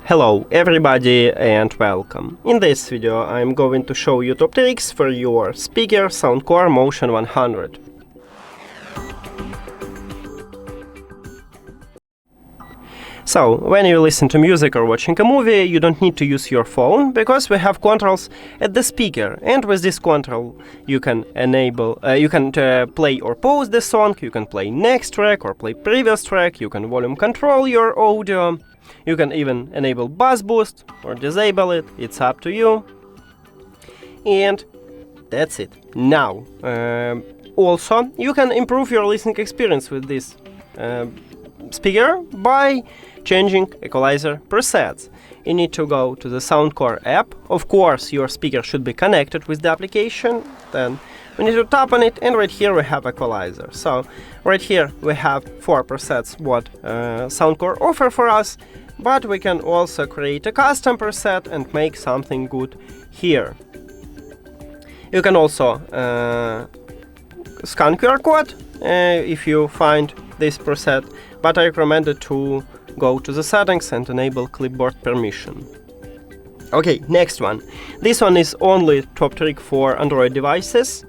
Hello everybody and welcome. In this video I'm going to show you top tricks for your speaker SOUNDCORE Motion 100. So, when you listen to music or watching a movie, you don't need to use your phone, because we have controls at the speaker, and with this control you can play or pause the song, you can play next track or play previous track, you can volume control your audio, you can even enable bass boost or disable it, it's up to you. And that's it. Now, also, you can improve your listening experience with this speaker by changing Equalizer presets. You need to go to the SOUNDCORE app. Of course, your speaker should be connected with the application. Then we need to tap on it, and right here we have Equalizer. So right here we have 4 presets what SOUNDCORE offer for us, but we can also create a custom preset and make something good here. You can also scan QR code if you find this preset, but I recommend it to go to the settings and enable clipboard permission. Okay, next one. This one is only top trick for Android devices,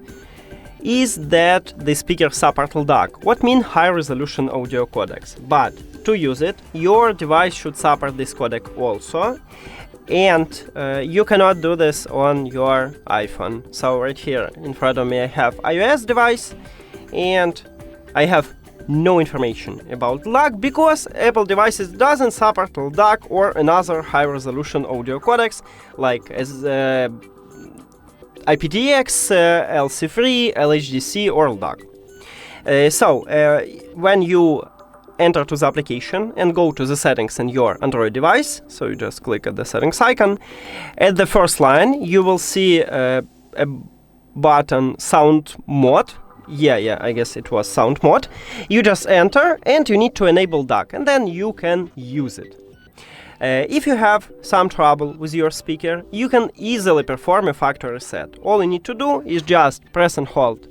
is that the speaker support LDAC. What means high resolution audio codecs? But to use it, your device should support this codec also, and you cannot do this on your iPhone. So right here in front of me I have iOS device, and I have no information about LDAC because Apple devices doesn't support LDAC or another high-resolution audio codecs like IPTX, LC3, LHDC or LDAC. When you enter to the application and go to the settings in your Android device, so you just click at the settings icon, at the first line you will see a button Sound Mode. I guess it was Sound Mode. You just enter and you need to enable DAC, and then you can use it. If you have some trouble with your speaker, you can easily perform a factory reset. All you need to do is just press and hold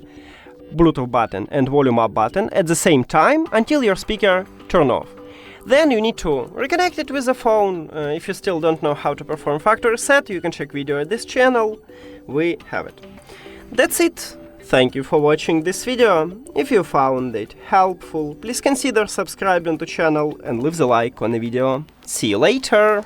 Bluetooth button and volume up button at the same time until your speaker turn off. Then you need to reconnect it with the phone. If you still don't know how to perform factory reset, you can check video at this channel. We have it. That's it. Thank you for watching this video. If you found it helpful, please consider subscribing to the channel and leave the like on the video. See you later!